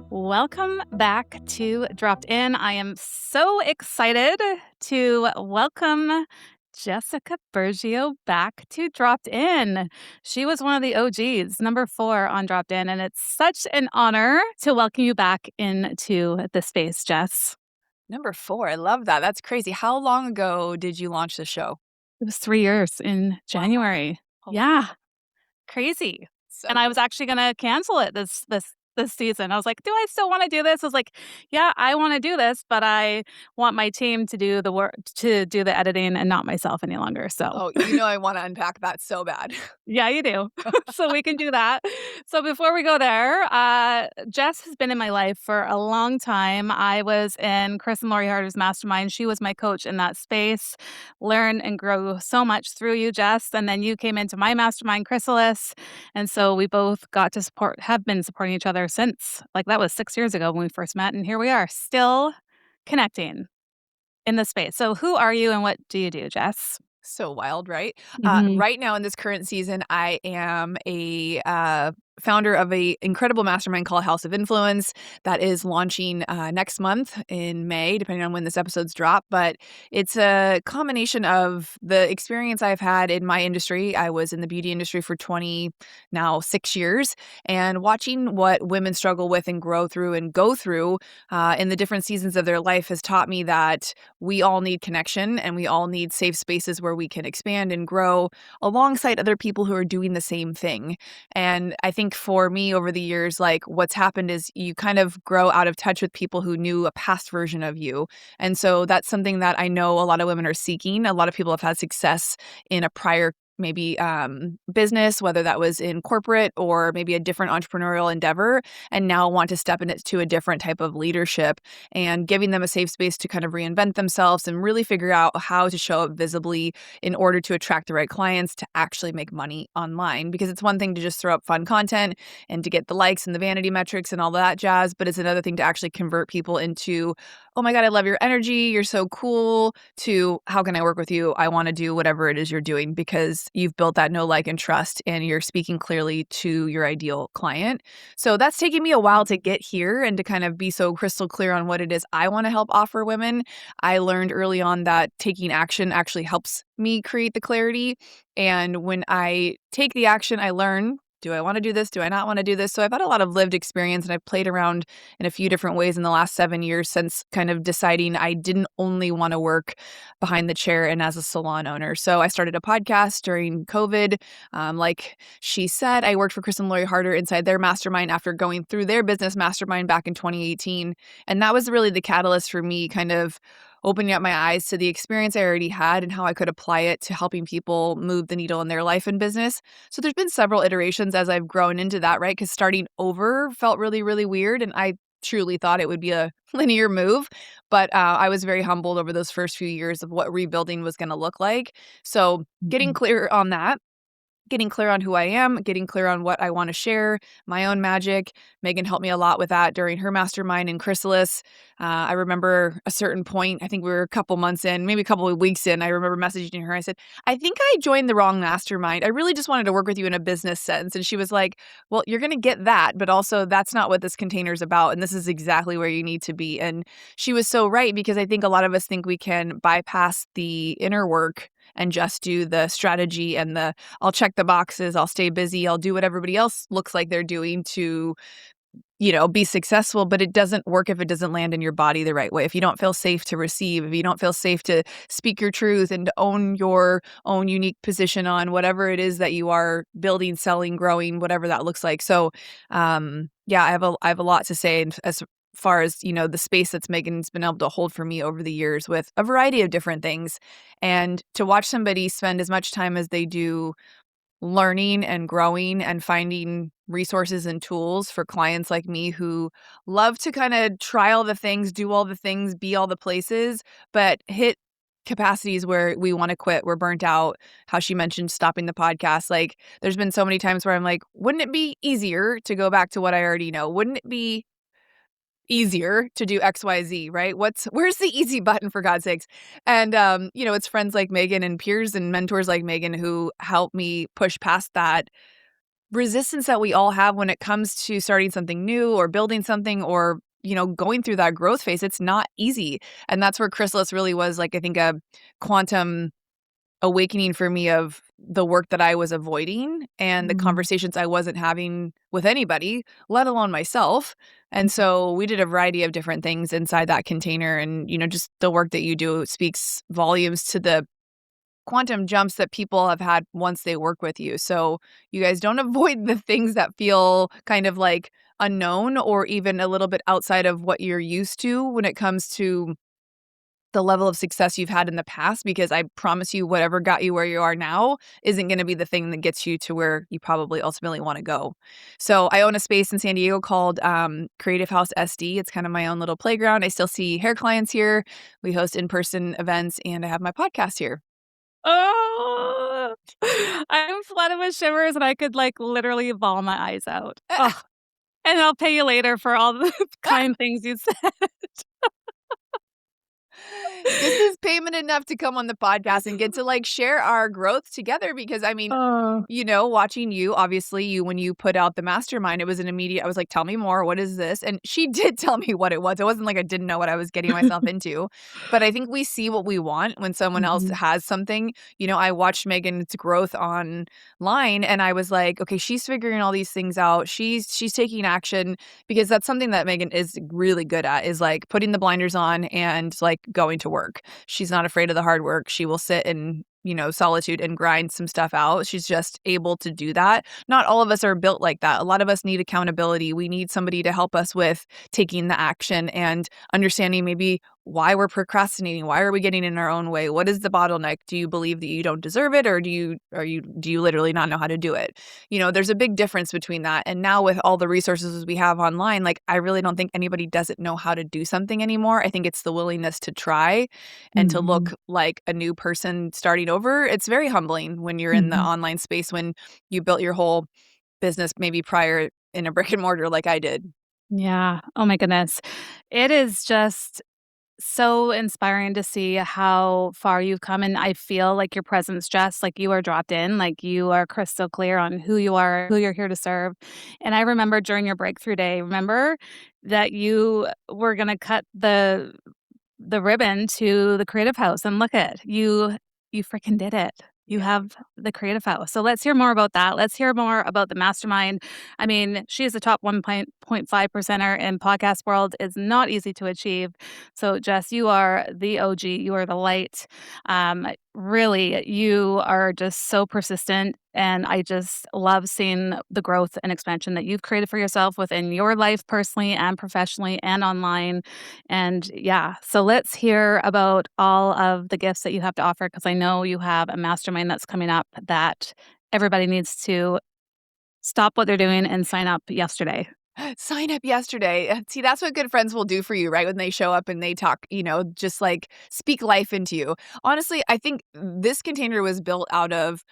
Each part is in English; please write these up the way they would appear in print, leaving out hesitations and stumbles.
Welcome back to Dropped In. I am so excited to welcome Jessica Burgio back to Dropped In. She was one of the OGs, number 4 on Dropped In, and it's such an honor to welcome you back into the space, Jess. Number 4, I love that. That's crazy. How long ago did you launch the show? It was 3 years in Wow. January. Oh my Yeah, god. crazy. So And I was cool. actually gonna cancel it this season. I was like, "Do I still wanna do this?" I was like, "Yeah, I wanna do this, but I want my team to do the work to do the editing and not myself any longer." So, Oh, I wanna unpack that so bad. yeah, you do. So we can do that. So before we go there, Jess has been in my life for a long time. I was in Chris and Lori Harder's mastermind. She was my coach in that space. Learn and grow so much through you, Jess. And then you came into my mastermind, Chrysalis. And so we both got to have been supporting each other since, like, that was 6 years ago when we first met. And here we are, still connecting in the space. So who are you and what do you do, Jess? So wild, right? Mhm. Right now in this current season, I am a founder of a incredible mastermind called House of Influence that is launching next month in May, depending on when this episode's drop. But it's a combination of the experience I've had in my industry. I was in the beauty industry for 6 years, and watching what women struggle with and grow through and go through in the different seasons of their life has taught me that we all need connection and we all need safe spaces where we can expand and grow alongside other people who are doing the same thing. And I think for me over the years, like what's happened is you kind of grow out of touch with people who knew a past version of you. And so that's something that I know a lot of women are seeking. A lot of people have had success in a prior maybe business, whether that was in corporate or maybe a different entrepreneurial endeavor, and now want to step into a different type of leadership, and giving them a safe space to kind of reinvent themselves and really figure out how to show up visibly in order to attract the right clients to actually make money online. Because it's one thing to just throw up fun content and to get the likes and the vanity metrics and all that jazz, but it's another thing to actually convert people into, oh my God, I love your energy, you're so cool, to how can I work with you? I want to do whatever it is you're doing because you've built that know, like, and trust, and you're speaking clearly to your ideal client. So that's taken me a while to get here and to kind of be so crystal clear on what it is I want to help offer women. I learned early on that taking action actually helps me create the clarity. And when I take the action, I learn, do I want to do this? Do I not want to do this? So I've had a lot of lived experience and I've played around in a few different ways in the last 7 years since kind of deciding I didn't only want to work behind the chair and as a salon owner. So I started a podcast during COVID. Like she said, I worked for Chris and Lori Harder inside their mastermind after going through their business mastermind back in 2018. And that was really the catalyst for me kind of opening up my eyes to the experience I already had and how I could apply it to helping people move the needle in their life and business. So there's been several iterations as I've grown into that, right? Because starting over felt really, really weird. And I truly thought it would be a linear move. But I was very humbled over those first few years of what rebuilding was going to look like. So getting Mhm. clear on that, getting clear on who I am, getting clear on what I want to share, my own magic. Meghan helped me a lot with that during her mastermind in Chrysalis. I remember a certain point, I think we were a couple months in, maybe a couple of weeks in, I remember messaging her. I said, I think I joined the wrong mastermind. I really just wanted to work with you in a business sense. And she was like, well, you're going to get that, but also that's not what this container is about. And this is exactly where you need to be. And she was so right, because I think a lot of us think we can bypass the inner work and just do the strategy and the I'll check the boxes, I'll stay busy, I'll do what everybody else looks like they're doing to, be successful, but it doesn't work if it doesn't land in your body the right way. If you don't feel safe to receive, if you don't feel safe to speak your truth and to own your own unique position on whatever it is that you are building, selling, growing, whatever that looks like. So, yeah, I have a lot to say as far as, the space that's Megan's been able to hold for me over the years with a variety of different things. And to watch somebody spend as much time as they do learning and growing and finding resources and tools for clients like me who love to kind of try all the things, do all the things, be all the places, but hit capacities where we want to quit, we're burnt out. How she mentioned stopping the podcast. Like, there's been so many times where I'm like, wouldn't it be easier to go back to what I already know? Wouldn't it be easier to do XYZ, right? Where's the easy button for God's sakes? And it's friends like Megan and peers and mentors like Megan who help me push past that resistance that we all have when it comes to starting something new or building something or, going through that growth phase. It's not easy. And that's where Chrysalis really was like, I think, a quantum awakening for me of the work that I was avoiding and the Mm. conversations I wasn't having with anybody, let alone myself. And so we did a variety of different things inside that container. And, just the work that you do speaks volumes to the quantum jumps that people have had once they work with you. So you guys don't avoid the things that feel kind of like unknown or even a little bit outside of what you're used to when it comes to the level of success you've had in the past, because I promise you whatever got you where you are now isn't going to be the thing that gets you to where you probably ultimately want to go. So I own a space in San Diego called Creative House SD. It's kind of my own little playground. I still see hair clients here. We host in-person events and I have my podcast here. Oh, I'm flooded with shivers, and I could, like, literally bawl my eyes out. Oh, and I'll pay you later for all the kind things you said. This is payment enough to come on the podcast and get to like share our growth together because I mean, Oh. watching you, obviously, when you put out the mastermind, it was an immediate, I was like, tell me more. What is this? And she did tell me what it was. It wasn't like I didn't know what I was getting myself into. But I think we see what we want when someone else Mhm, has something. I watched Megan's growth online and I was like, okay, she's figuring all these things out. She's taking action because that's something that Megan is really good at is like putting the blinders on and like going to work. She's not afraid of the hard work. She will sit in, solitude and grind some stuff out. She's just able to do that. Not all of us are built like that. A lot of us need accountability. We need somebody to help us with taking the action and understanding maybe why we're procrastinating. Why are we getting in our own way? What is the bottleneck? Do you believe that you don't deserve it or do you literally not know how to do it? There's a big difference between that. And now with all the resources we have online, like I really don't think anybody doesn't know how to do something anymore. I think it's the willingness to try and to look mhm, like a new person starting over. It's very humbling when you're in the mhm. online space when you built your whole business maybe prior in a brick and mortar like I did. Yeah. Oh my goodness. It is just so inspiring to see how far you've come, and I feel like your presence, Jess, like you are dropped in, like you are crystal clear on who you are, who you're here to serve. And I remember during your breakthrough day, remember that you were gonna cut the ribbon to the creative house, and look at you freaking did it. You Yeah. have the creative house. So let's hear more about that. Let's hear more about the mastermind. I mean, she is the top 1.5 percenter in podcast world. It's not easy to achieve. So Jess, you are the OG. You are the light. Really, you are just so persistent. And I just love seeing the growth and expansion that you've created for yourself within your life personally and professionally and online. And yeah, so let's hear about all of the gifts that you have to offer because I know you have a mastermind that's coming up that everybody needs to stop what they're doing and sign up yesterday. Sign up yesterday. See, that's what good friends will do for you, right? When they show up and they talk, just like speak life into you. Honestly, I think this container was built out of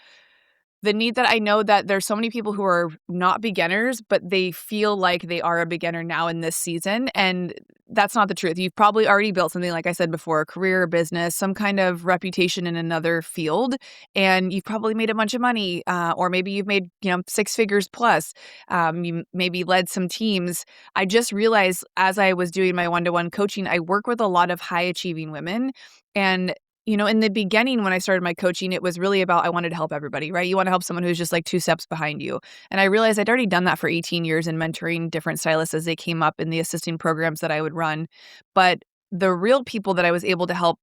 the need that I know that there's so many people who are not beginners, but they feel like they are a beginner now in this season, and that's not the truth. You've probably already built something, like I said before, a career, business, some kind of reputation in another field, and you've probably made a bunch of money, or maybe you've made, 6 figures plus. You maybe led some teams. I just realized as I was doing my one-to-one coaching, I work with a lot of high achieving women, and in the beginning, when I started my coaching, it was really about I wanted to help everybody, right? You want to help someone who's just like 2 steps behind you. And I realized I'd already done that for 18 years in mentoring different stylists as they came up in the assisting programs that I would run. But the real people that I was able to help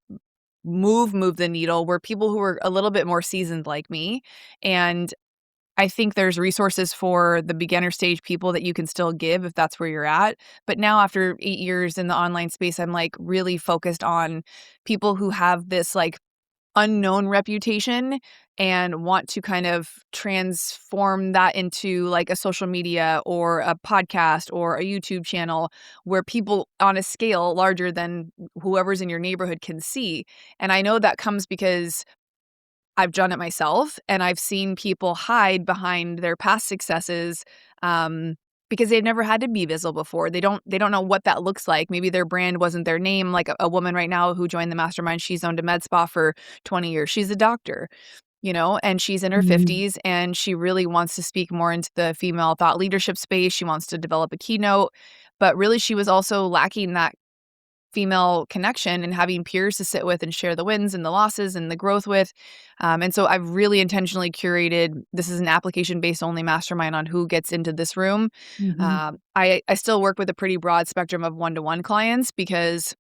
move the needle were people who were a little bit more seasoned like me. And I think there's resources for the beginner stage people that you can still give if that's where you're at. But now after 8 years in the online space, I'm like really focused on people who have this like unknown reputation and want to kind of transform that into like a social media or a podcast or a YouTube channel where people on a scale larger than whoever's in your neighborhood can see. And I know that comes because I've done it myself and I've seen people hide behind their past successes. because they've never had to be visible before. They don't know what that looks like. Maybe their brand wasn't their name. Like a woman right now who joined the mastermind, she's owned a med spa for 20 years. She's a doctor, and she's in her Mhm. 50s and she really wants to speak more into the female thought leadership space. She wants to develop a keynote, but really she was also lacking that female connection and having peers to sit with and share the wins and the losses and the growth with. And so I've really intentionally curated this is an application based only mastermind on who gets into this room. Mhm. I still work with a pretty broad spectrum of one-to-one clients because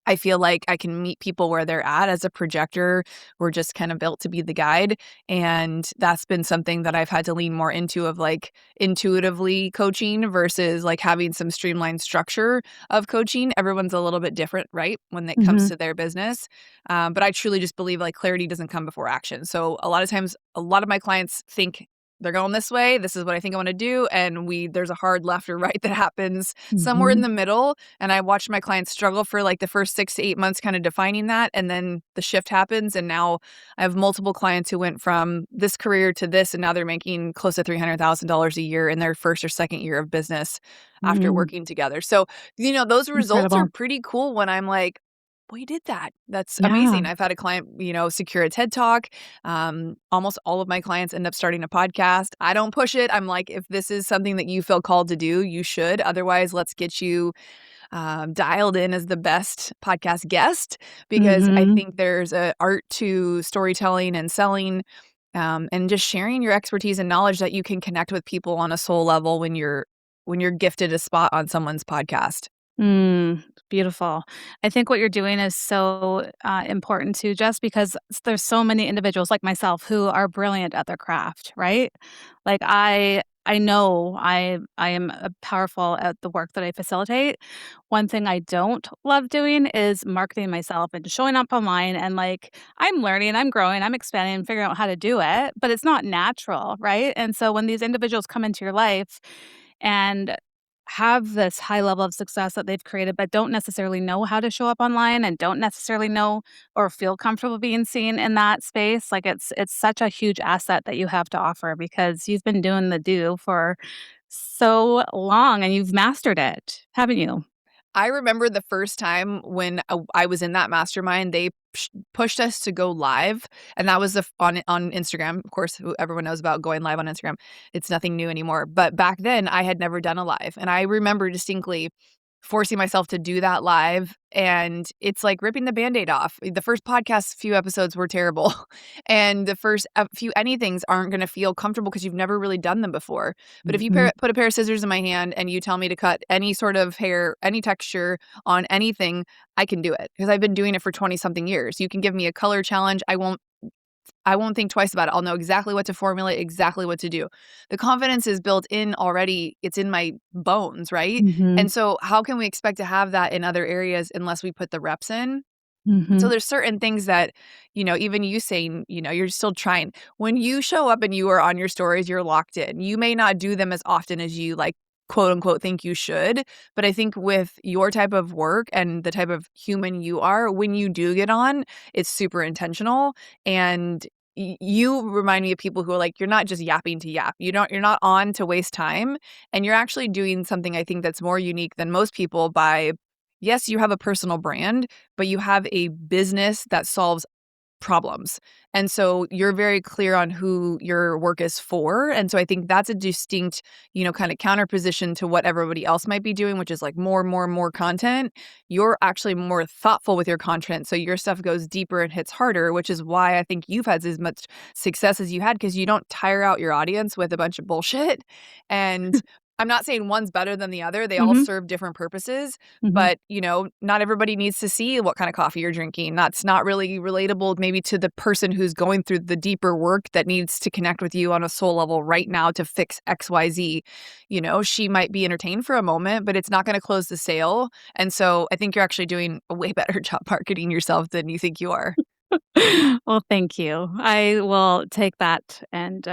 I feel like I can meet people where they're at. As a projector, we're just kind of built to be the guide, and that's been something that I've had to lean more into of, like, intuitively coaching versus, like, having some streamlined structure of coaching. Everyone's a little bit different, right, when it comes Mhm. to their business, but I truly just believe, like, clarity doesn't come before action. So, a lot of times, a lot of my clients think they're going this way, this is what I think I wanna do, and there's a hard left or right that happens somewhere in Mhm. the middle, and I watched my clients struggle for, like, the first 6 to 8 months kinda defining that, and then the shift happens, and now I have multiple clients who went from this career to this, and now they're making close to $300,000 a year in their first or second year of business after Mm. working together. So, those results are Incredible. pretty cool when I'm like, "We did that." That's Yeah. amazing. I've had a client, secure a TED Talk. Almost all of my clients end up starting a podcast. I don't push it. I'm like, "If this is something that you feel called to do, you should. Otherwise, let's get you dialed in as the best podcast guest because I Mhm. think there's a art to storytelling and selling, and just sharing your expertise and knowledge that you can connect with people on a soul level when you're gifted a spot on someone's podcast. Mm, beautiful. I think what you're doing is so important too, just because there's so many individuals like myself who are brilliant at their craft, right? Like I know I am powerful at the work that I facilitate. One thing I don't love doing is marketing myself and showing up online and like I'm learning, I'm growing, I'm expanding and figuring out how to do it, but it's not natural, right? And so when these individuals come into your life and have this high level of success that they've created, but don't necessarily know how to show up online and don't necessarily know or feel comfortable being seen in that space. Like it's such a huge asset that you have to offer because you've been doing the do for so long and you've mastered it, haven't you? I remember the first time when I was in that mastermind, they pushed us to go live, and that was on Instagram. Of course, who everyone knows about going live on Instagram. It's nothing new anymore, but back then, I had never done a live, and I remember distinctly forcing myself to do that live, and it's like ripping the Band-Aid off. The first podcast few episodes were terrible, and the first few anythings aren't gonna feel comfortable because 'cause you've never really done them before. But if you Mhm. put a pair of scissors in my hand and you tell me to cut any sort of hair, any texture on anything, I can do it because I've been doing it for 20 something years. You can give me a color challenge, I won't think twice about it. I'll know exactly what to formulate, exactly what to do. The confidence is built in already. It's in my bones, right? Mhm. And so how can we expect to have that in other areas unless we put the reps in? So Mhm. there's certain things that, even you saying, you're still trying. When you show up and you are on your stories, you're locked in. You may not do them as often as you like quote unquote think you should, but I think with your type of work and the type of human you are, when you do get on, it's super intentional and you remind me of people who are like you're not just yapping to yap. You're not on to waste time and you're actually doing something I think that's more unique than most people by yes, you have a personal brand, but you have a business that solves problems. And so you're very clear on who your work is for. And so I think that's a distinct, kind of counterposition to what everybody else might be doing, which is like more content. You're actually more thoughtful with your content. So your stuff goes deeper and hits harder, which is why I think you've had as much success as you had because you don't tire out your audience with a bunch of bullshit. And I'm not saying one's better than the other. They all Mhm. serve different purposes. Mhm. But, not everybody needs to see what kind of coffee you're drinking. That's not really relatable maybe to the person who's going through the deeper work that needs to connect with you on a soul level right now to fix XYZ. She might be entertained for a moment, but it's not going to close the sale. And so I think you're actually doing a way better job marketing yourself than you think you are. Well, thank you. I will take that and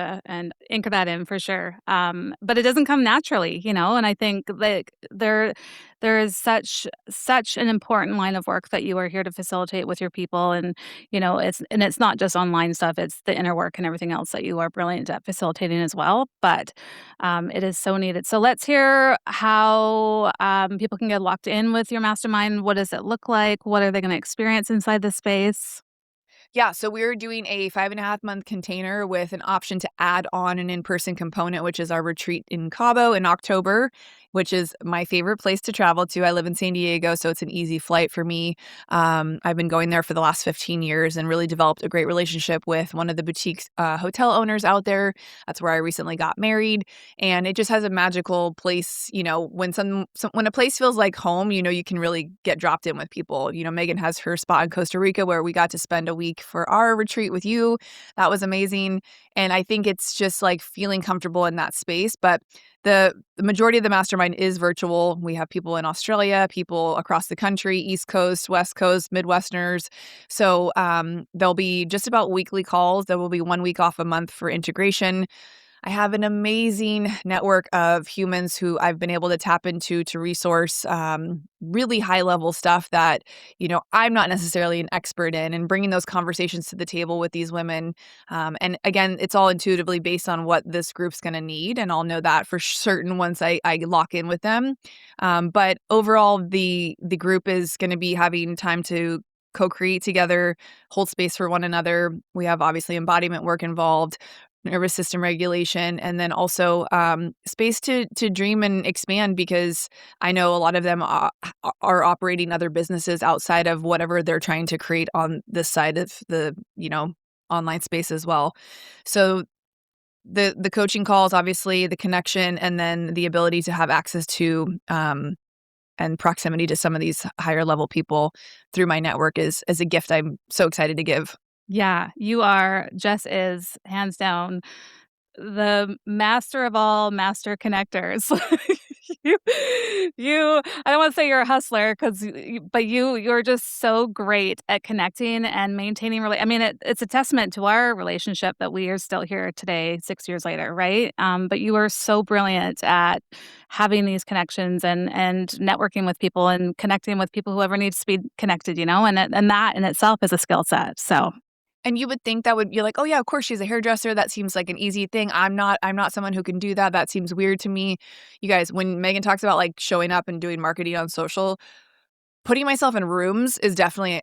anchor that in for sure. But it doesn't come naturally, you know, and I think like there is such an important line of work that you are here to facilitate with your people, and you know, it's not just online stuff, it's the inner work and everything else that you are brilliant at facilitating as well. But it is so needed. So let's hear how people can get locked in with your mastermind. What does it look like? What are they going to experience inside the space? Yeah, so we're doing a 5.5 month container with an option to add on an in-person component, which is our retreat in Cabo in October, which is my favorite place to travel to. I live in San Diego, so it's an easy flight for me. I've been going there for the last 15 years and really developed a great relationship with one of the boutique hotel owners out there. That's where I recently got married, and it just has a magical place. You know, when when a place feels like home, you know, you can really get dropped in with people. You know, Megan has her spot in Costa Rica where we got to spend a week for our retreat with you. That was amazing. And I think it's just like feeling comfortable in that space. But the majority of the mastermind is virtual. We have people in Australia, people across the country, East Coast, West Coast, Midwesterners. So there'll be just about weekly calls. There will be 1 week off a month for integration. I have an amazing network of humans who I've been able to tap into to resource really high level stuff that, you know, I'm not necessarily an expert in, and bringing those conversations to the table with these women. And again, it's all intuitively based on what this group's going to need. And I'll know that for certain once I lock in with them. But overall, the group is going to be having time to co-create together, hold space for one another. We have obviously embodiment work involved, nervous system regulation, and then also space to dream and expand, because I know a lot of them are operating other businesses outside of whatever they're trying to create on this side of the, you know, online space as well. So the coaching calls, obviously the connection, and then the ability to have access to and proximity to some of these higher level people through my network is a gift I'm so excited to give. Yeah, you are Jess is hands down the master of all master connectors. You I don't wanna say you're a hustler 'cause but you're just so great at connecting and maintaining I mean, it's a testament to our relationship that we are still here today, 6 years later, right? But you are so brilliant at having these connections and networking with people and connecting with people, whoever needs to be connected, you know, and that in itself is a skill set, so And you would think that would you're like, "Oh, yeah, of course, she's a hairdresser. That seems like an easy thing." I'm not someone who can do that. That seems weird to me. You guys, when Megan talks about, like, showing up and doing marketing on social, putting myself in rooms is definitely,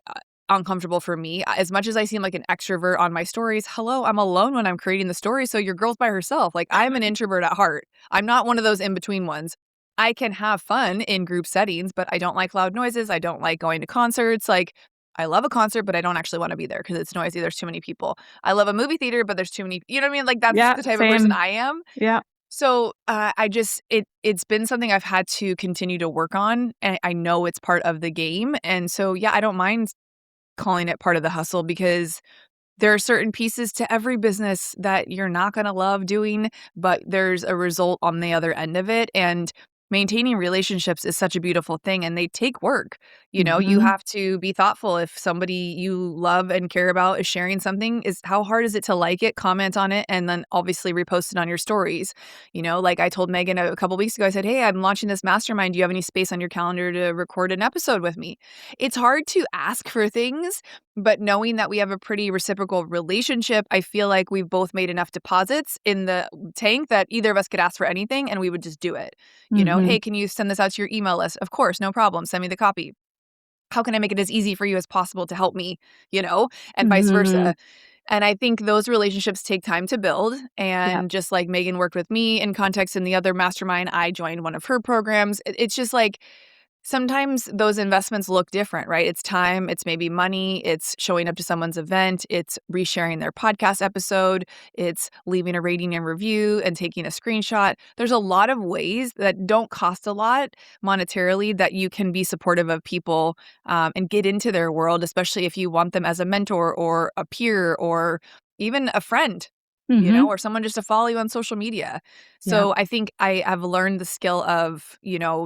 uncomfortable for me. As much as I seem like an extrovert on my stories, hello, I'm alone when I'm creating the story, so your girl's by herself. Like, I'm an introvert at heart. I'm not one of those in-between ones. I can have fun in group settings, but I don't like loud noises. I don't like going to concerts. Like, I love a concert, but I don't actually wanna be there because it's noisy, there's too many people. I love a movie theater, but there's too many, you know what I mean? Like, that's yeah, the type of person same. I am. Yeah. So, I just it's been something I've had to continue to work on, and I know it's part of the game, and so, yeah, I don't mind calling it part of the hustle, because there are certain pieces to every business that you're not gonna love doing, but there's a result on the other end of it, and maintaining relationships is such a beautiful thing, and they take work. You know, you Mhm. have to be thoughtful. If somebody you love and care about is sharing something, is how hard is it to like it, comment on it, and then obviously repost it on your stories? You know, like I told Megan a couple weeks ago, I said, "Hey, I'm launching this mastermind. Do you have any space on your calendar to record an episode with me?" It's hard to ask for things, but knowing that we have a pretty reciprocal relationship, I feel like we've both made enough deposits in the tank that either of us could ask for anything and we would just do it. You know, Mhm. "Hey, can you send this out to your email list?" "Of course, no problem. Send me the copy." "How can I make it as easy for you as possible to help me?" You know, and vice Mhm. versa. And I think those relationships take time to build. Yep. And just like Megan worked with me in context in the other mastermind, I joined one of her programs. It's just like sometimes those investments look different, right? It's time, it's maybe money, it's showing up to someone's event, it's resharing their podcast episode, it's leaving a rating and review and taking a screenshot. There's a lot of ways that don't cost a lot monetarily that you can be supportive of people, and get into their world, especially if you want them as a mentor or a peer or even a friend. Mhm. or someone just to follow you on social media. Yeah. So I think I have learned the skill of,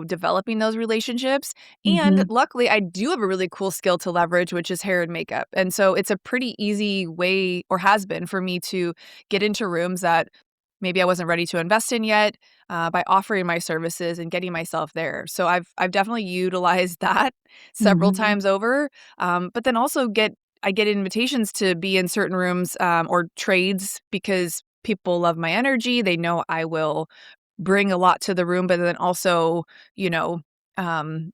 developing those relationships. And Mhm. luckily, I do have a really cool skill to leverage, which is hair and makeup. And so it's a pretty easy way, or has been, for me to get into rooms that maybe I wasn't ready to invest in yet, by offering my services and getting myself there. So I've definitely utilized that several Mhm. times over. But then also I get invitations to be in certain rooms, or trades, because people love my energy. They know I will bring a lot to the room, but then also, you know, um,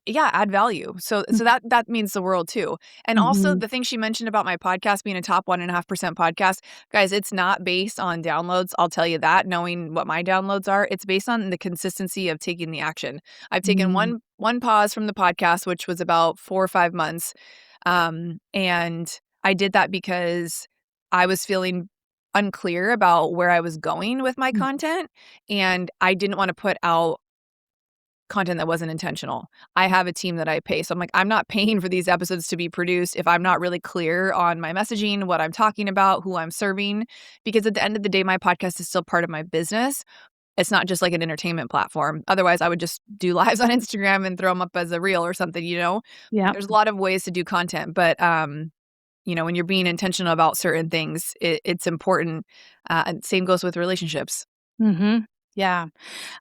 yeah, add value. So that means the world too. And also Mhm. the thing she mentioned about my podcast being a top 1.5% podcast, guys, it's not based on downloads. I'll tell you that, knowing what my downloads are. It's based on the consistency of taking the action. I've taken Mm. one pause from the podcast, which was about 4 or 5 months. And I did that because I was feeling unclear about where I was going with my Mm. content, and I didn't want to put out content that wasn't intentional. I have a team that I pay. So I'm like, I'm not paying for these episodes to be produced if I'm not really clear on my messaging, what I'm talking about, who I'm serving. Because at the end of the day, my podcast is still part of my business. It's not just like an entertainment platform. Otherwise, I would just do lives on Instagram and throw them up as a reel or something. Yeah. There's a lot of ways to do content, but when you're being intentional about certain things, it's important. And same goes with relationships. Mhm. Yeah.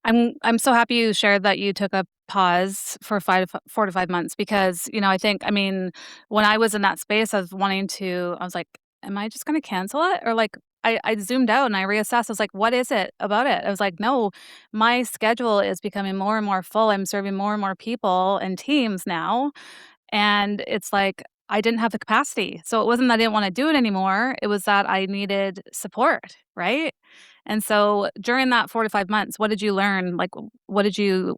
I'm so happy you shared that you took a pause for 4 to 5 months because, I mean, when I was in that space of wanting to I was like, "Am I just gonna cancel it?" Or, like, I zoomed out and I reassessed. I was like, "What is it about it?" I was like, "No, my schedule is becoming more and more full. I'm serving more and more people and teams now." And it's like, I didn't have the capacity. So it wasn't that I didn't wanna do it anymore, it was that I needed support, right? And so during that 4 to 5 months, what did you learn? Like, what'd you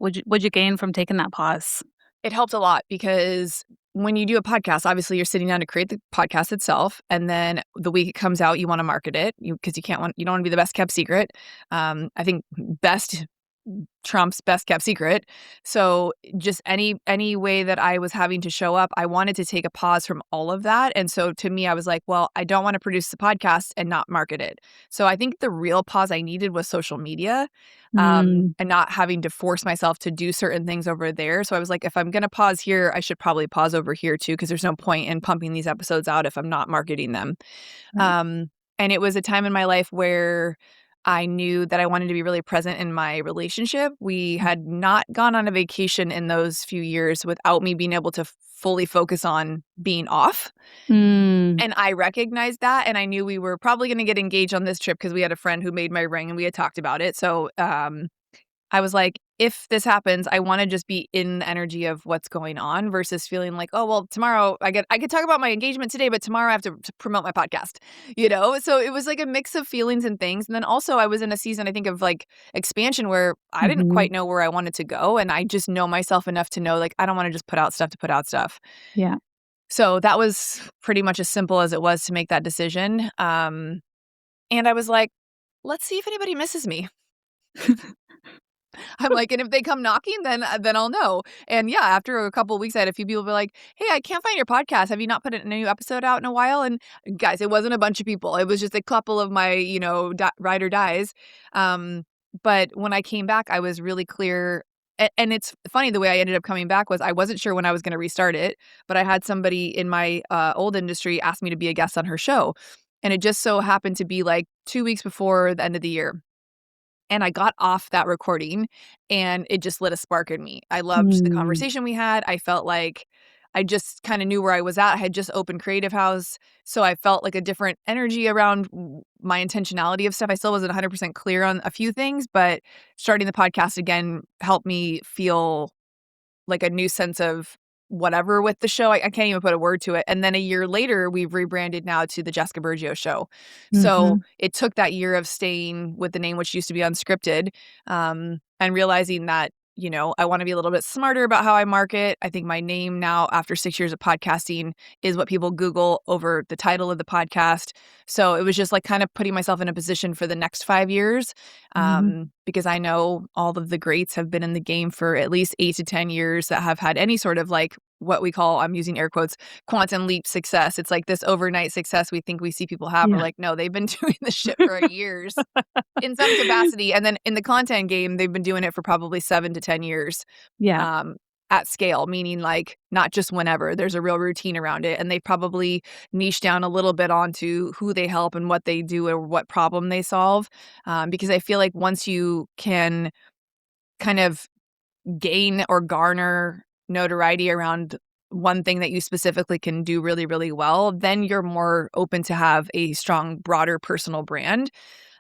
gain from taking that pause? It helped a lot because when you do a podcast, obviously you're sitting down to create the podcast itself, and then the week it comes out, you want to market it, because you don't want to be the best kept secret. I think best trumps best kept secret. So just any way that I was having to show up, I wanted to take a pause from all of that. And so to me, I was like, well, I don't want to produce the podcast and not market it. So I think the real pause I needed was social media, Mm, and not having to force myself to do certain things over there. So I was like, if I'm gonna pause here, I should probably pause over here too, because there's no point in pumping these episodes out if I'm not marketing them. right. Um, and it was a time in my life where I knew that I wanted to be really present in my relationship. We had not gone on a vacation in those few years without me being able to fully focus on being off. Mm, And I recognized that, and I knew we were probably gonna get engaged on this trip because we had a friend who made my ring and we had talked about it. So, I was like, if this happens, I wanna just be in the energy of what's going on versus feeling like, "Oh, well, tomorrow I could talk about my engagement today, but tomorrow I have to promote my podcast," you know? So it was like a mix of feelings and things, and then also I was in a season, I think, of, like, expansion where I didn't mhm. quite know where I wanted to go, and I just know myself enough to know, like, I don't wanna just put out stuff to put out stuff. Yeah. So that was pretty much as simple as it was to make that decision, and I was like, "Let's see if anybody misses me." I'm like, "And if they come knocking, then I'll know." And yeah, after a couple of weeks, I had a few people be like, "Hey, I can't find your podcast. Have you not put a new episode out in a while?" And guys, it wasn't a bunch of people. It was just a couple of my, ride or dies. But when I came back, I was really clear. And it's funny, the way I ended up coming back was I wasn't sure when I was going to restart it, but I had somebody in my old industry ask me to be a guest on her show. And it just so happened to be like 2 weeks before the end of the year. And I got off that recording, and it just lit a spark in me. I loved the Mm, conversation we had. I felt like I just kinda knew where I was at. I had just opened Creative House, so I felt like a different energy around my intentionality of stuff. I still wasn't 100% clear on a few things, but starting the podcast again helped me feel like a new sense of whatever with the show. I can't even put a word to it. And then a year later, we've rebranded now to the Jessica Burgio Show. So mhm, it took that year of staying with the name, which used to be unscripted, and realizing that, I want to be a little bit smarter about how I market. I think my name now, after 6 years of podcasting, is what people Google over the title of the podcast. So it was just like kind of putting myself in a position for the next 5 years, mhm. because I know all of the greats have been in the game for at least 8 to 10 years that have had any sort of like what we call, I'm using air quotes, quantum leap success. It's like this overnight success we think we see people have. We're Yeah. like, no, they've been doing this shit for years in some capacity. And then in the content game, they've been doing it for probably 7 to 10 years, Yeah. um, at scale, meaning like not just whenever. There's a real routine around it. And they probably niche down a little bit onto who they help and what they do or what problem they solve. Because I feel like once you can kind of gain or garner notoriety around one thing that you specifically can do really, really well, then you're more open to have a strong, broader personal brand.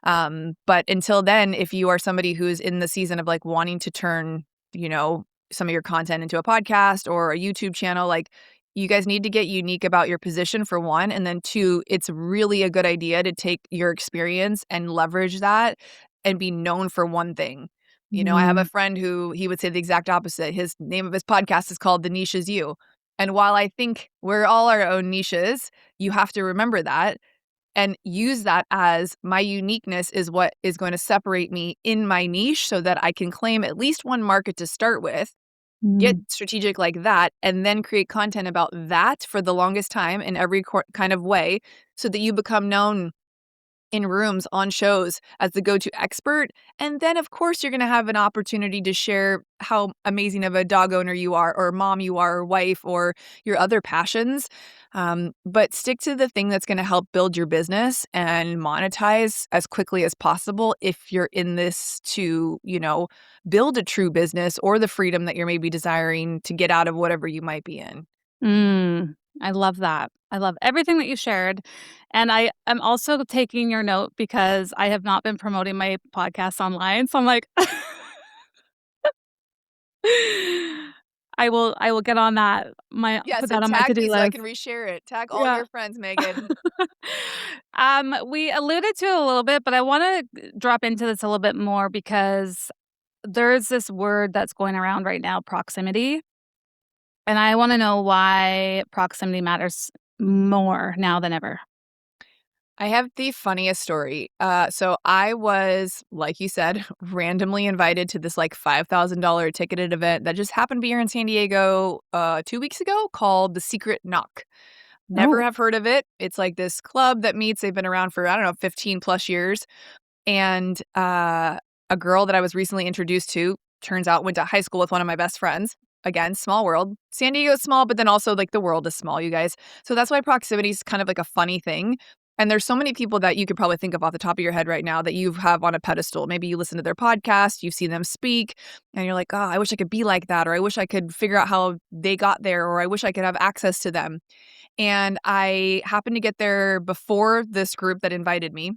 But until then, if you are somebody who's in the season of like wanting to turn, you know, some of your content into a podcast or a YouTube channel, like you guys need to get unique about your position for one. And then two, it's really a good idea to take your experience and leverage that and be known for one thing. You know, I have a Mm. friend who he would say the exact opposite. His name of his podcast is called The Niche Is You. And while I think we're all our own niches, you have to remember that and use that as my uniqueness is what is going to separate me in my niche so that I can claim at least one market to start with, get Mm. strategic like that, and then create content about that for the longest time in every kind of way so that you become known in rooms, on shows as the go-to expert. And then, of course, you're going to have an opportunity to share how amazing of a dog owner you are, or mom you are, or wife, or your other passions. But stick to the thing that's going to help build your business and monetize as quickly as possible if you're in this to, you know, build a true business or the freedom that you're maybe desiring to get out of whatever you might be in. Mm. I love that. I love everything that you shared, and I am also taking your note because I have not been promoting my podcast online, so I'm like I will get on that. Put Yes, that and on my tag to-do me so I list. can reshare it. Tag all Yeah. your friends, Megan. We alluded to it a little bit, but I wanna drop into this a little bit more because there's this word that's going around right now, proximity, and I wanna know why proximity matters more now than ever. I have the funniest story. So I was, like you said, randomly invited to this like $5,000 ticketed event that just happened to be here in San Diego 2 weeks ago called The Secret Knock. Never Oh. have heard of it. It's like this club that meets. They've been around for, I don't know, 15 plus years. And a girl that I was recently introduced to, turns out, went to high school with one of my best friends. Again, small world. San Diego is small, but then also like the world is small, you guys. So that's why proximity is kind of like a funny thing. And there's so many people that you could probably think of off the top of your head right now that you have on a pedestal. Maybe you listen to their podcast, you've seen them speak, and you're like, oh, I wish I could be like that, or I wish I could figure out how they got there, or I wish I could have access to them. And I happened to get there before this group that invited me.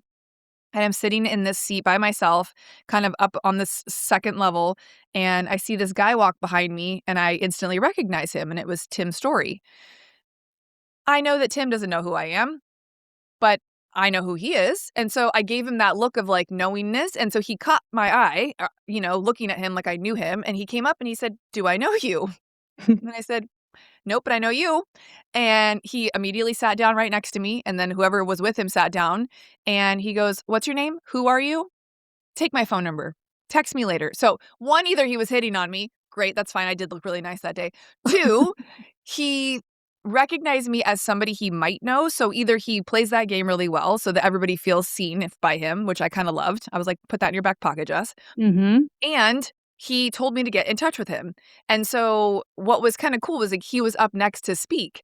And I'm sitting in this seat by myself, kind of up on this second level, and I see this guy walk behind me, and I instantly recognize him, and it was Tim Story. I know that Tim doesn't know who I am, but I know who he is, and so I gave him that look of, like, knowingness, and so he caught my eye, you know, looking at him like I knew him, and he came up and he said, "Do I know you?" And I said, "Nope, but I know you." And he immediately sat down right next to me, and then whoever was with him sat down, and he goes, "What's your name? Who are you? Take my phone number. Text me later." So, 1, either he was hitting on me. Great, that's fine. I did look really nice that day. 2, he recognized me as somebody he might know. So, either he plays that game really well so that everybody feels seen if by him, which I kinda loved. I was like, "Put that in your back pocket, Jess." Mhm. And he told me to get in touch with him. And so what was kinda cool was, like, he was up next to speak,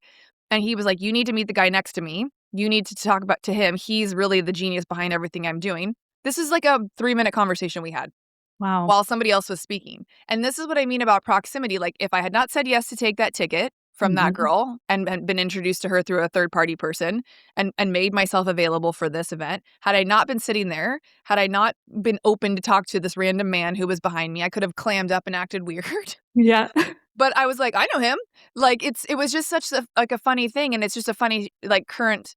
and he was like, "You need to meet the guy next to me. You need to talk about to him. He's really the genius behind everything I'm doing." This is like a 3-minute conversation we had Wow. while somebody else was speaking. And this is what I mean about proximity. Like, if I had not said yes to take that ticket from that Mhm. girl and been introduced to her through a third party person and made myself available for this event, had I not been sitting there, had I not been open to talk to this random man who was behind me, I could have clammed up and acted weird. Yeah. But I was like, "I know him." Like, it was just such a like, a funny thing, and it's just a funny, like, current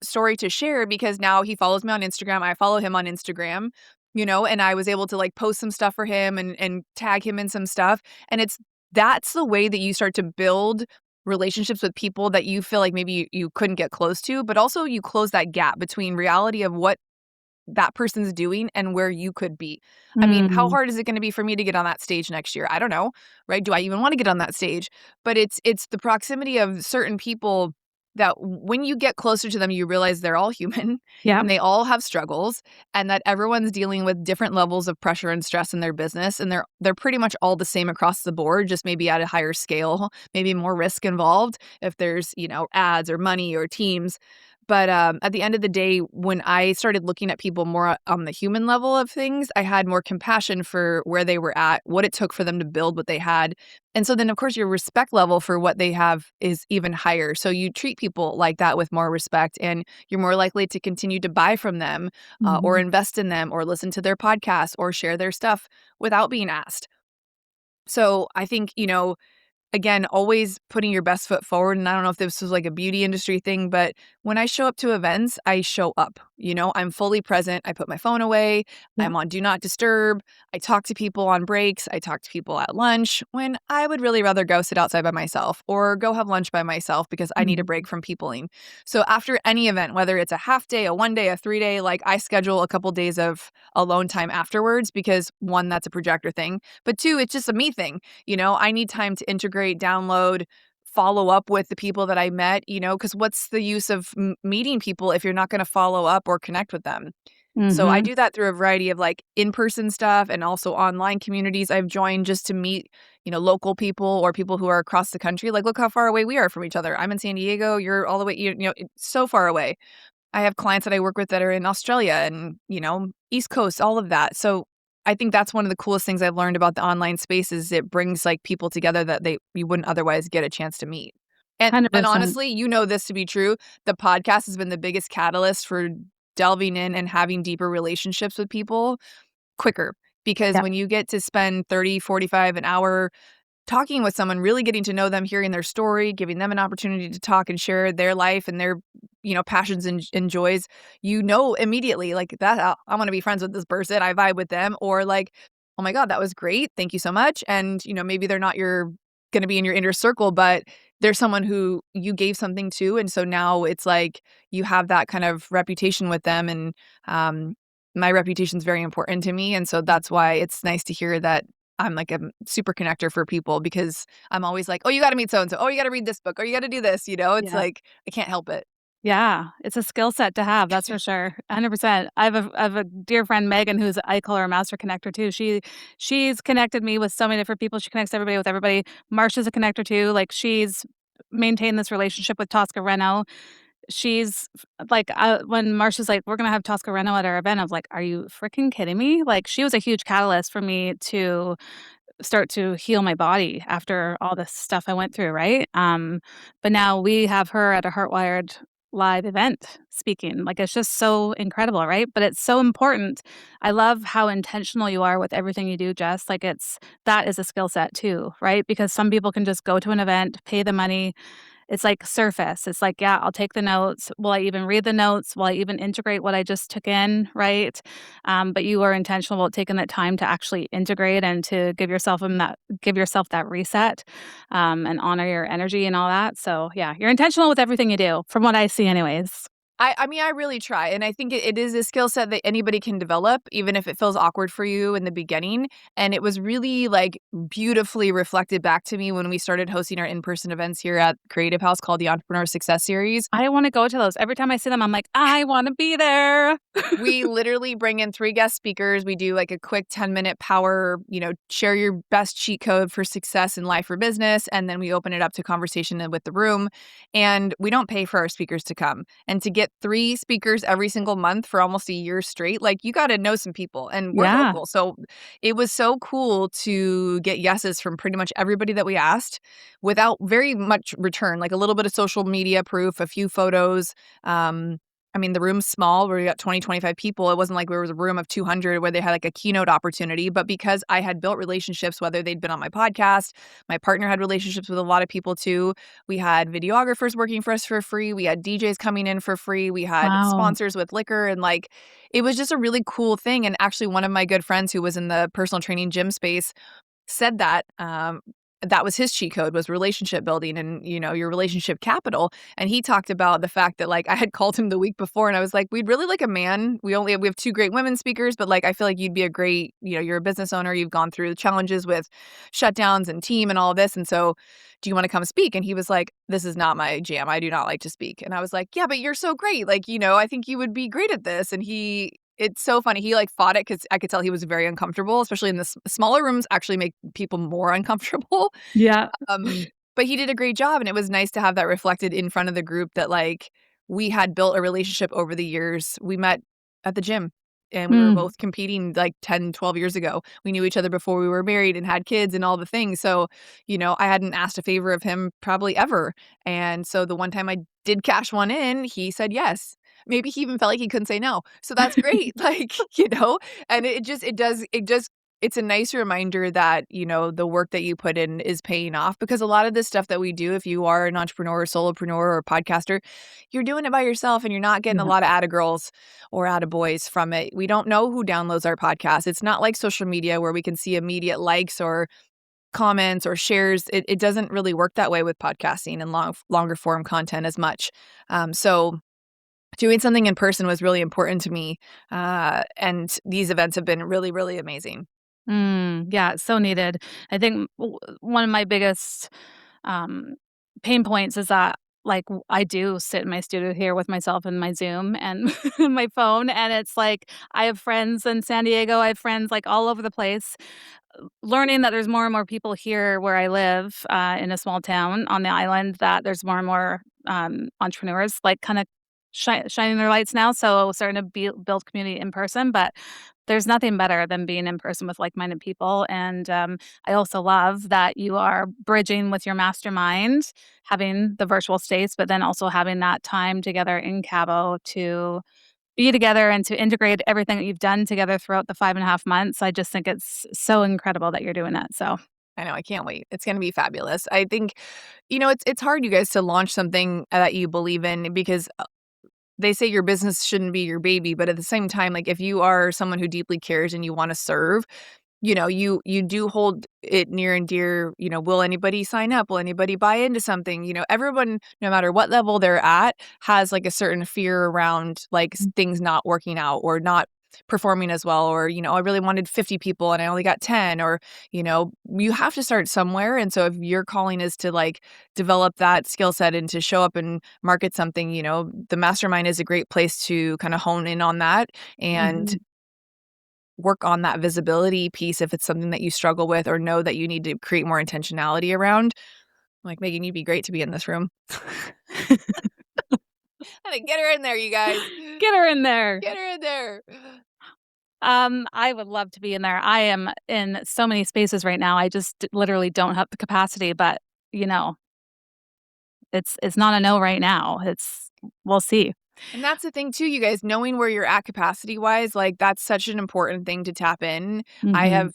story to share because now he follows me on Instagram, I follow him on Instagram, you know, and I was able to, like, post some stuff for him and tag him in some stuff, and that's the way that you start to build relationships with people that you feel like maybe you couldn't get close to, but also you close that gap between reality of what that person's doing and where you could be. I mean, how Mm. hard is it gonna be for me to get on that stage next year? I don't know, right? Do I even wanna get on that stage? But it's the proximity of certain people that when you get closer to them, you realize they're all human Yep. and they all have struggles and that everyone's dealing with different levels of pressure and stress in their business, and they're pretty much all the same across the board, just maybe at a higher scale, maybe more risk involved if there's, ads or money or teams. But, at the end of the day, when I started looking at people more on the human level of things, I had more compassion for where they were at, what it took for them to build what they had. And so then, of course, your respect level for what they have is even higher. So you treat people like that with more respect, and you're more likely to continue to buy from them, or Mhm. invest in them, or listen to their podcasts, or share their stuff without being asked. So I think, again, always putting your best foot forward, and I don't know if this was like a beauty industry thing, but when I show up to events, I show up, I'm fully present. I put my phone away. Yep. I'm on do not disturb. I talk to people on breaks. I talk to people at lunch when I would really rather go sit outside by myself or go have lunch by myself because I need a Mhm. break from peopling. So after any event, whether it's a half day, a 1 day, a 3 day, like I schedule a couple days of alone time afterwards because one, that's a projector thing, but two, it's just a me thing. I need time to integrate, download, follow up with the people that I met, because what's the use of meeting people if you're not going to follow up or connect with them? So I Mhm. do that through a variety of like in-person stuff and also online communities I've joined just to meet, local people or people who are across the country. Like, look how far away we are from each other. I'm in San Diego. You're all the way, it's so far away. I have clients that I work with that are in Australia and, East Coast, all of that. So I think that's one of the coolest things I've learned about the online space is it brings like people together that you wouldn't otherwise get a chance to meet. And 100%. honestly, this to be true. The podcast has been the biggest catalyst for delving in and having deeper relationships with people quicker because Yep. when you get to spend 30, 45 an hour talking with someone, really getting to know them, hearing their story, giving them an opportunity to talk and share their life and their, passions and joys, immediately like that, I want to be friends with this person. I vibe with them. Or like, oh my God, that was great. Thank you so much. And, maybe they're not going to be in your inner circle, but they're someone who you gave something to. And so now it's like you have that kind of reputation with them. And my reputation is very important to me. And so that's why it's nice to hear that I'm like a super connector for people because I'm always like, "Oh, you gotta meet so and so. Oh, you gotta read this book. Or you gotta do this," It's Yep. like I can't help it. Yeah, it's a skill set to have, that's for sure, 100%. I have a dear friend, Megan, who's I call her a master connector too. She's connected me with so many different people. She connects everybody with everybody. Marsha's a connector too. Like, she's maintained this relationship with Tosca Reno. She's like, when Marsha's like, "We're gonna have Tosca Reno at our event," I was like, "Are you freaking kidding me?" Like, she was a huge catalyst for me to start to heal my body after all this stuff I went through, right? But now we have her at a Heartwired live event speaking. Like, it's just so incredible, right? But it's so important. I love how intentional you are with everything you do, Jess. Like, that is a skill set too, right? Because some people can just go to an event, pay the money, it's like surface. It's like, yeah, I'll take the notes. Will I even read the notes? Will I even integrate what I just took in? Right. But you are intentional about taking that time to actually integrate and to give yourself that reset, and honor your energy and all that. So yeah, you're intentional with everything you do, from what I see, anyways. I mean, I really try, and I think it is a skill set that anybody can develop, even if it feels awkward for you in the beginning, and it was really, like, beautifully reflected back to me when we started hosting our in-person events here at Creative House called the Entrepreneur Success Series. I want to go to those. Every time I see them, I'm like, I want to be there. We literally bring in 3 guest speakers. We do, like, a quick 10-minute power, share your best cheat code for success in life or business, and then we open it up to conversation with the room, and we don't pay for our speakers to come. And to get 3 speakers every single month for almost a year straight, like, you gotta know some people, and we're Yeah. local, so it was so cool to get yeses from pretty much everybody that we asked without very much return, like, a little bit of social media proof, a few photos, I mean, the room's small where we got 20, 25 people. It wasn't like there was a room of 200 where they had like a keynote opportunity, but because I had built relationships, whether they'd been on my podcast, my partner had relationships with a lot of people too. We had videographers working for us for free. We had DJs coming in for free. We had Wow. sponsors with liquor and like, it was just a really cool thing. And actually one of my good friends who was in the personal training gym space said that, that was his cheat code, was relationship building and, your relationship capital. And he talked about the fact that, like, I had called him the week before and I was like, "We'd really like a man. We have 2 great women speakers, but, like, I feel like you'd be a great, you're a business owner. You've gone through the challenges with shutdowns and team and all of this. And so do you want to come speak?" And he was like, "This is not my jam. I do not like to speak." And I was like, "Yeah, but you're so great. Like, I think you would be great at this." And it's so funny. He, like, fought it because I could tell he was very uncomfortable, especially in the smaller rooms actually make people more uncomfortable. Yeah. But he did a great job, and it was nice to have that reflected in front of the group that, like, we had built a relationship over the years. We met at the gym, and we were Mm. both competing, like, 10, 12 years ago. We knew each other before we were married and had kids and all the things, so, I hadn't asked a favor of him probably ever, and so the one time I did cash one in, he said yes. Maybe he even felt like he couldn't say no, so that's great, like, and it just it's a nice reminder that, the work that you put in is paying off because a lot of this stuff that we do, if you are an entrepreneur or solopreneur or podcaster, you're doing it by yourself and you're not getting a Yeah. lot of atta-girls or atta-boys from it. We don't know who downloads our podcast. It's not like social media where we can see immediate likes or comments or shares. It doesn't really work that way with podcasting and longer form content as much. So doing something in person was really important to me. And these events have been really, really amazing. Yeah, it's so needed. I think one of my biggest um, pain points is that, like, I do sit in my studio here with myself and my Zoom and my phone, and it's like I have friends in San Diego. I have friends like all over the place. Learning that there's more and more people here where I live, in a small town on the island, that there's more and more, entrepreneurs, like, kinda shining their lights now, so starting to build community in person, but there's nothing better than being in person with like-minded people, and, I also love that you are bridging with your mastermind, having the virtual states, but then also having that time together in Cabo to be together and to integrate everything that you've done together throughout the 5.5 months. I just think it's so incredible that you're doing that, so I know, I can't wait. It's gonna be fabulous. I think, it's hard, you guys, to launch something that you believe in because they say your business shouldn't be your baby, but at the same time, like, if you are someone who deeply cares and you wanna serve, you do hold it near and dear. Will anybody sign up? Will anybody buy into something? Everyone, no matter what level they're at, has, like, a certain fear around, like, things not working out or not performing as well, or, I really wanted 50 people and I only got 10, or, you have to start somewhere. And so if your calling is to, like, develop that skill set and to show up and market something, the mastermind is a great place to kind of hone in on that and Mhm. work on that visibility piece if it's something that you struggle with or know that you need to create more intentionality around. Like, Megan, you'd be great to be in this room. Gotta get her in there, you guys. Get her in there. Get her in there. I would love to be in there. I am in so many spaces right now, I just literally don't have the capacity, but, you know, it's not a no right now. We'll see. And that's the thing too, you guys, knowing where you're at capacity wise, like, that's such an important thing to tap in. I Mhm. have,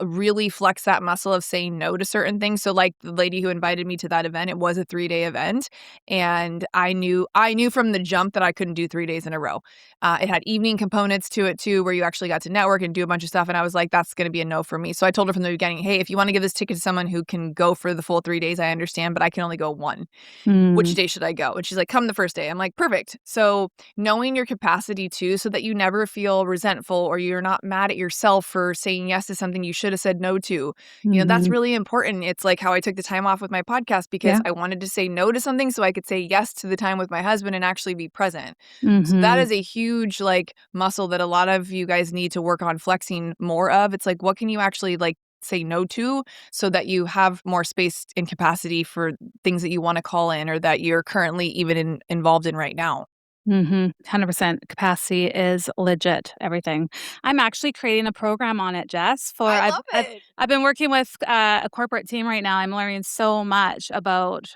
really flexed that muscle of saying no to certain things. So, like, the lady who invited me to that event, it was a 3-day event. And I knew from the jump that I couldn't do 3 days in a row. It had evening components to it too, where you actually got to network and do a bunch of stuff. And I was like, that's going to be a no for me. So I told her from the beginning, hey, if you want to give this ticket to someone who can go for the full 3 days, I understand, but I can only go one. Which Mm. day should I go? And she's like, come the first day. I'm like, perfect. So knowing your capacity too, so that you never feel resentful or you're not mad at yourself for saying yes to something you should have said no to. That's Mhm. really important. It's like how I took the time off with my podcast because Yeah. I wanted to say no to something so I could say yes to the time with my husband and actually be present. So that Mhm. is a huge, like, muscle that a lot of you guys need to work on flexing more of. It's like, what can you actually, like, say no to so that you have more space and capacity for things that you wanna call in or that you're currently even involved in right now. Mhm. 100% capacity is legit everything. I'm actually creating a program on it, Jess, for I I've love I've it. I've been working with, a corporate team right now. I'm learning so much about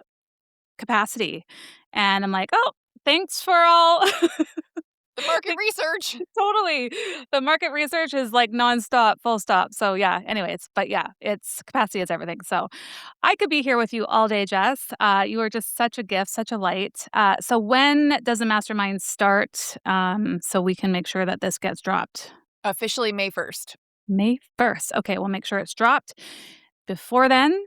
capacity, and I'm like, "Oh, thanks for all." The market research. Totally. The market research is, like, nonstop, full stop. So, yeah, anyways, but yeah, it's capacity is everything. So, I could be here with you all day, Jess. You are just such a gift, such a light. So when does the mastermind start, so we can make sure that this gets dropped? Officially May 1st. May 1st. Okay, we'll make sure it's dropped. before then,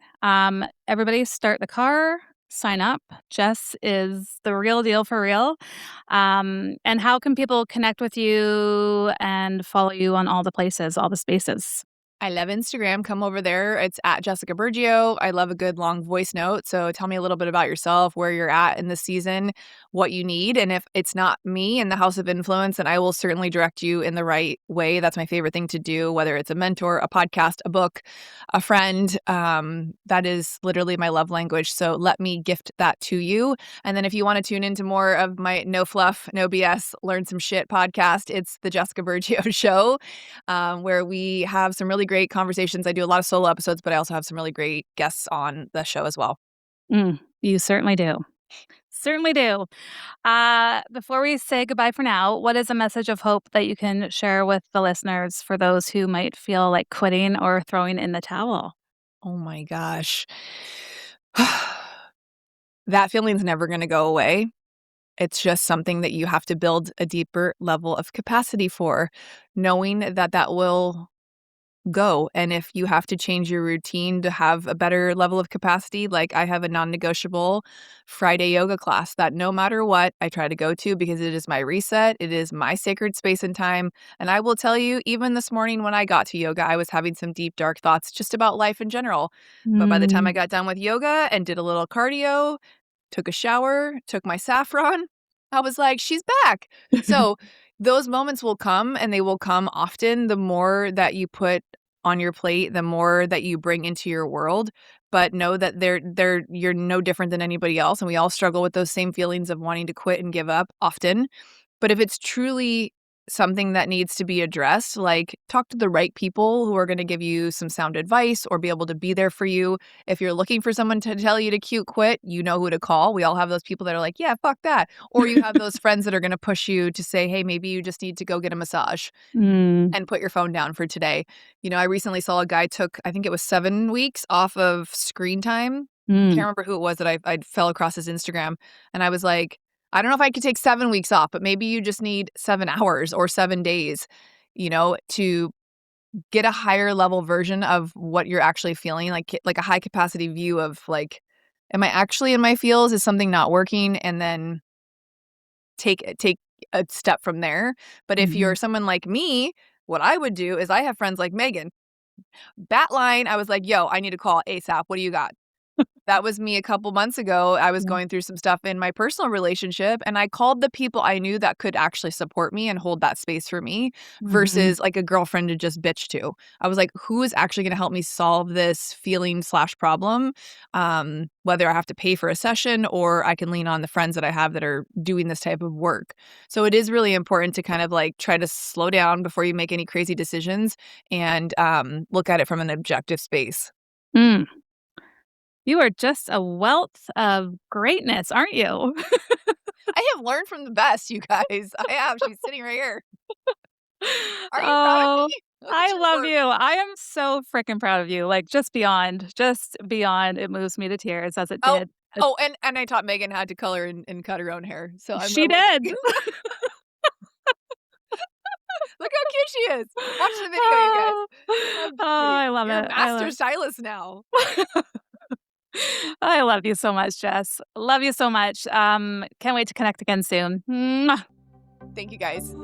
everybody start the car, sign up. Jess is the real deal for real. And how can people connect with you and follow you on all the places, all the spaces? I love Instagram. Come over there. It's at Jessica Burgio. I love a good long voice note. So tell me a little bit about yourself, where you're at in the season, what you need. And if it's not me in the House of Influence, then I will certainly direct you in the right way. That's my favorite thing to do, whether it's a mentor, a podcast, a book, a friend. That is literally my love language. So let me gift that to you. And then if you want to tune into more of my no fluff, no BS, learn some shit podcast, it's the Jessica Burgio Show, where we have some really great conversations. I do a lot of solo episodes, but I also have some really great guests on the show as well. You certainly do. Certainly do. Before we say goodbye for now, what is a message of hope that you can share with the listeners for those who might feel like quitting or throwing in the towel? Oh my gosh. That feeling's never going to go away. It's just something that you have to build a deeper level of capacity for, knowing that that will go. And if you have to change your routine to have a better level of capacity, like I have a non-negotiable Friday yoga class that no matter what, I try to go to because it is my reset. It is my sacred space and time. And I will tell you, even this morning when I got to yoga, I was having some deep, dark thoughts just about life in general. But by the time I Mm. got done with yoga and did a little cardio, took a shower, took my saffron, I was like, she's back. So those moments will come and they will come often. The more that you put on your plate, the more that you bring into your world. But know that you're no different than anybody else. And we all struggle with those same feelings of wanting to quit and give up often. But if it's truly something that needs to be addressed, like talk to the right people who are going to give you some sound advice or be able to be there for you. If you're looking for someone to tell you to cute quit, you know who to call. We all have those people that are like, yeah, fuck that. Or you have those friends that are going to push you to say, hey, maybe you just need to go get a massage Mm, and put your phone down for today. You know, I recently saw a guy took, I think it was 7 weeks off of screen time. Can't mm, remember who it was that I fell across his Instagram. And I was like, I don't know if I could take 7 weeks off, but maybe you just need 7 hours or 7 days, you know, to get a higher level version of what you're actually feeling, like a high capacity view of like, am I actually in my feels? Is something not working? And then take a step from there. But if you're mhm. someone like me, what I would do is I have friends like Meghan. That line, I was like, yo, I need to call ASAP. What do you got? That was me a couple months ago. I was Yeah. going through some stuff in my personal relationship, and I called the people I knew that could actually support me and hold that space for me Mhm. versus like a girlfriend to just bitch to. I was like, who is actually going to help me solve this feeling/problem? Whether I have to pay for a session or I can lean on the friends that I have that are doing this type of work. So it is really important to kind of like try to slow down before you make any crazy decisions and look at it from an objective space. Mm. You are just a wealth of greatness, aren't you? I have learned from the best, you guys. I have. She's sitting right here. Are you proud of me? Oh, Look at I your love work. you. I am so freaking proud of you, like, just beyond, just beyond. It moves me to tears as it Oh, did. oh, and I taught Megan how to color and cut her own hair. So She I'm looking. did. Look how cute she is. Watch the video, you guys. Oh, I'm oh, just kidding. I love You're a it. I master love stylist now. I love you so much, Jess. Love you so much. Can't wait to connect again soon. Mwah. Thank you, guys.